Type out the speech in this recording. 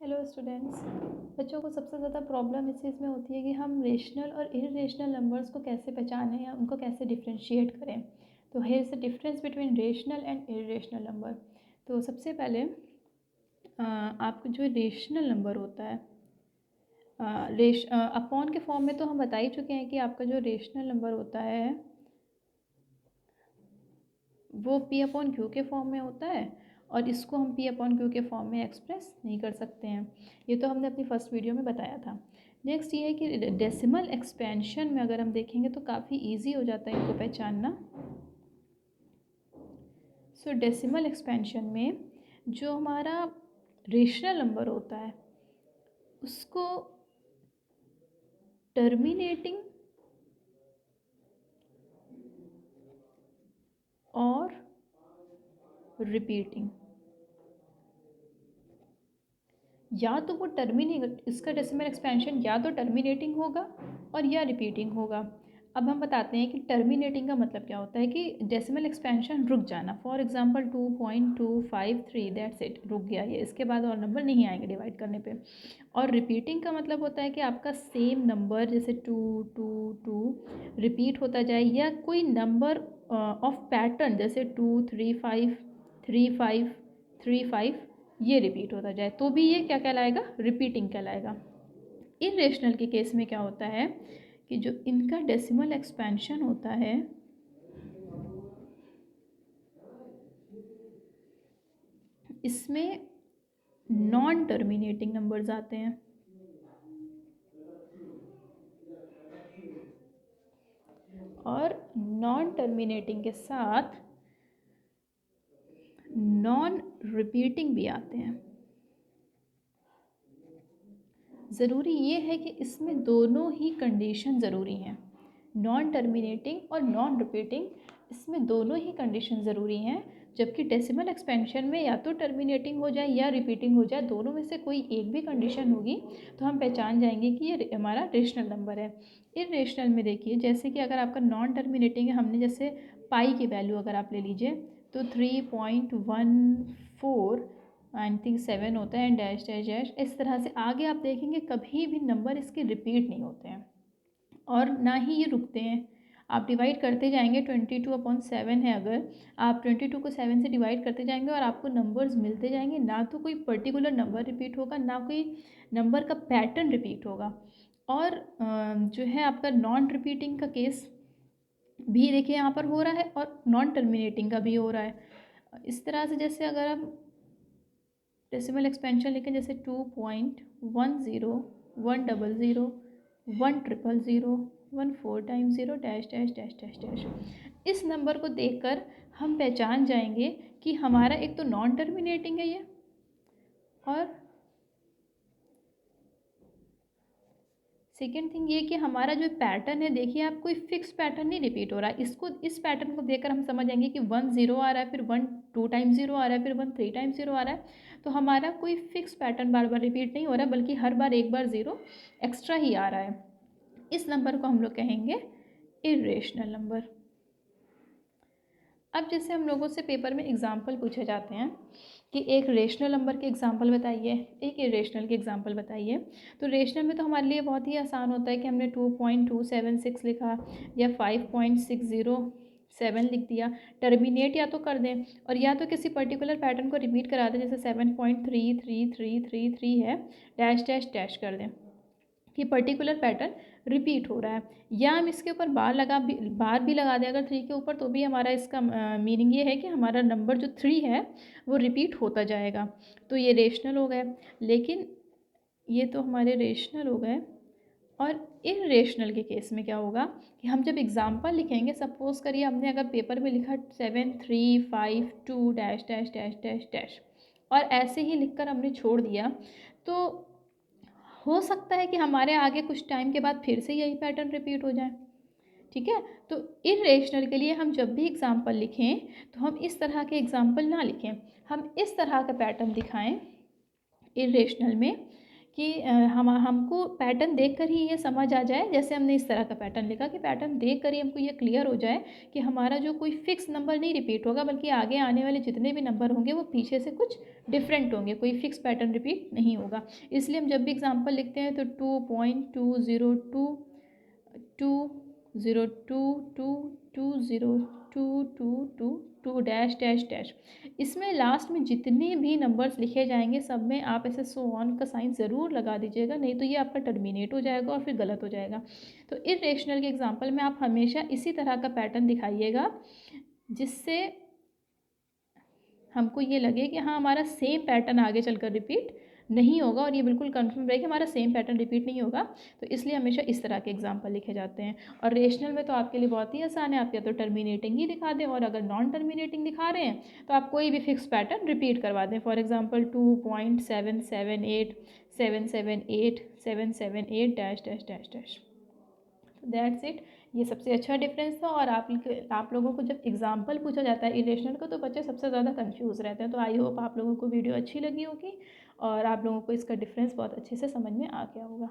Hello students. बच्चों को सबसे ज़्यादा प्रॉब्लम इस चीज़ में होती है कि हम रेशनल और इरेशनल नंबर्स को कैसे पहचानें या उनको कैसे डिफरेंशिएट करें। तो here is the difference between rational and irrational number. तो सबसे पहले आपको जो रेशनल नंबर होता है अपॉन के फॉर्म में तो हम बता ही चुके हैं कि आपका जो रेशनल नंबर होता है वो पी अपॉन क्यू के फॉर्म में होता है और इसको हम पी अपॉन क्यू के फॉर्म में एक्सप्रेस नहीं कर सकते हैं। ये तो हमने अपनी फर्स्ट वीडियो में बताया था। नेक्स्ट ये है कि डेसिमल एक्सपेंशन में अगर हम देखेंगे तो काफ़ी इजी हो जाता है इनको पहचानना। सो डेसिमल एक्सपेंशन में जो हमारा रेशनल नंबर होता है उसको टर्मिनेटिंग और रिपीटिंग, या तो वो टर्मिनेट, इसका डेसिमल एक्सपेंशन या तो टर्मिनेटिंग होगा और या रिपीटिंग होगा। अब हम बताते हैं कि टर्मिनेटिंग का मतलब क्या होता है कि डेसिमल एक्सपेंशन रुक जाना। फॉर एग्जांपल 2.253, दैट्स इट, रुक गया ये, इसके बाद और नंबर नहीं आएंगे डिवाइड करने पे। और रिपीटिंग का मतलब होता है कि आपका सेम नंबर जैसे 2 रिपीट होता जाए, या कोई नंबर ऑफ पैटर्न जैसे 2 3 5 3 5 3 5 ये रिपीट होता जाए, तो भी ये क्या कहलाएगा, रिपीटिंग कहलाएगा। इरेशनल के केस में क्या होता है कि जो इनका डेसिमल एक्सपेंशन होता है इसमें नॉन टर्मिनेटिंग नंबर्स आते हैं और नॉन टर्मिनेटिंग के साथ नॉन रिपीटिंग भी आते हैं। ज़रूरी ये है कि इसमें दोनों ही कंडीशन ज़रूरी हैं, नॉन टर्मिनेटिंग और नॉन रिपीटिंग, इसमें दोनों ही कंडीशन ज़रूरी हैं। जबकि डेसिमल एक्सपेंशन में या तो टर्मिनेटिंग हो जाए या रिपीटिंग हो जाए, दोनों में से कोई एक भी कंडीशन होगी तो हम पहचान जाएंगे कि ये हमारा रेशनल नंबर है। इरेशनल में देखिए, जैसे कि अगर आपका नॉन टर्मिनेटिंग है, हमने जैसे पाई की वैल्यू अगर आप ले लीजिए तो 3.14 आई थिंक 7 होता है, डैश डैश डैश, इस तरह से आगे आप देखेंगे कभी भी नंबर इसके रिपीट नहीं होते हैं और ना ही ये रुकते हैं। आप डिवाइड करते जाएंगे, 22/7 है, अगर आप 22 को 7 से डिवाइड करते जाएंगे और आपको नंबर्स मिलते जाएंगे, ना तो कोई पर्टिकुलर नंबर रिपीट होगा ना कोई नंबर का पैटर्न रिपीट होगा। और जो है आपका नॉन रिपीटिंग का केस भी देखिए यहाँ पर हो रहा है और नॉन टर्मिनेटिंग का भी हो रहा है। इस तरह से जैसे अगर हम डेसिमल एक्सपेंशन लिखें जैसे 2.10 100 100 100 dash dash dash dash dash, इस नंबर को देखकर हम पहचान जाएंगे कि हमारा एक तो नॉन टर्मिनेटिंग है ये, और सेकेंड थिंग ये कि हमारा जो पैटर्न है, देखिए आप कोई फिक्स पैटर्न नहीं रिपीट हो रहा है। इसको, इस पैटर्न को देखकर हम समझ जाएंगे कि 1 0 आ रहा है, फिर 1 2 टाइम्स 0 आ रहा है, फिर 1 3 टाइम्स 0 आ रहा है। तो हमारा कोई फिक्स पैटर्न बार बार रिपीट नहीं हो रहा है, बल्कि हर बार एक बार 0 एक्स्ट्रा ही आ रहा है। इस नंबर को हम लोग कहेंगे इरेशनल नंबर। अब जैसे हम लोगों से पेपर में एग्जाम्पल पूछे जाते हैं कि एक रेशनल नंबर के एग्जाम्पल बताइए, एक इरेशनल के एग्जाम्पल बताइए। तो रेशनल में तो हमारे लिए बहुत ही आसान होता है कि हमने 2.276 लिखा या 5.607 लिख दिया। टर्मिनेट या तो कर दें और या तो किसी पर्टिकुलर पैटर्न को रिपीट करा दें, जैसे 7.33333 है, डैश डैश डैश कर दें कि पर्टिकुलर पैटर्न रिपीट हो रहा है। या हम इसके ऊपर बार भी लगा दें अगर 3 के ऊपर, तो भी हमारा इसका मीनिंग ये है कि हमारा नंबर जो 3 है वो रिपीट होता जाएगा। तो ये रेशनल हो गए, लेकिन ये तो हमारे रेशनल हो गए। और इरेशनल के केस में क्या होगा कि हम जब एग्जाम्पल लिखेंगे, सपोज करिए हमने अगर पेपर में लिखा 7352 dash dash dash dash dash और ऐसे ही लिखकर हमने छोड़ दिया, तो हो सकता है कि हमारे आगे कुछ टाइम के बाद फिर से यही पैटर्न रिपीट हो जाए। ठीक है, तो इरेशनल के लिए हम जब भी एग्जाम्पल लिखें तो हम इस तरह के एग्जाम्पल ना लिखें, हम इस तरह का पैटर्न दिखाएं इरेशनल में कि हमको पैटर्न देखकर ही ये समझ आ जाए, जैसे हमने इस तरह का पैटर्न लिखा कि पैटर्न देखकर ही हमको ये क्लियर हो जाए कि हमारा जो कोई फिक्स नंबर नहीं रिपीट होगा, बल्कि आगे आने वाले जितने भी नंबर होंगे वो पीछे से कुछ डिफरेंट होंगे, कोई फिक्स पैटर्न रिपीट नहीं होगा। इसलिए हम जब भी एग्जांपल लिखते हैं तो 2.202 202 2 डैश डैश डैश, इसमें लास्ट में जितने भी नंबर्स लिखे जाएंगे सब में आप ऐसे सो ऑन का साइन ज़रूर लगा दीजिएगा, नहीं तो ये आपका टर्मिनेट हो जाएगा और फिर गलत हो जाएगा। तो इरेशनल के एग्जांपल में आप हमेशा इसी तरह का पैटर्न दिखाइएगा जिससे हमको ये लगे कि हाँ हमारा सेम पैटर्न आगे चलकर रिपीट नहीं होगा, और ये बिल्कुल कंफर्म रहे कि हमारा सेम पैटर्न रिपीट नहीं होगा। तो इसलिए हमेशा इस तरह के एग्जांपल लिखे जाते हैं। और रेशनल में तो आपके लिए बहुत ही आसान है, आप या तो टर्मिनेटिंग ही दिखा दें, और अगर नॉन टर्मिनेटिंग दिखा रहे हैं तो आप कोई भी फिक्स पैटर्न रिपीट करवा दें। For example 2.778 778 778 dash dash dash dash. That's it. ये सबसे अच्छा डिफरेंस था। और आप लोगों को जब एग्जाम्पल पूछा जाता है इरेशनल का तो बच्चे सबसे ज़्यादा कंफ्यूज रहते हैं। तो आई होप आप लोगों को वीडियो अच्छी लगी होगी और आप लोगों को इसका डिफरेंस बहुत अच्छे से समझ में आ गया होगा।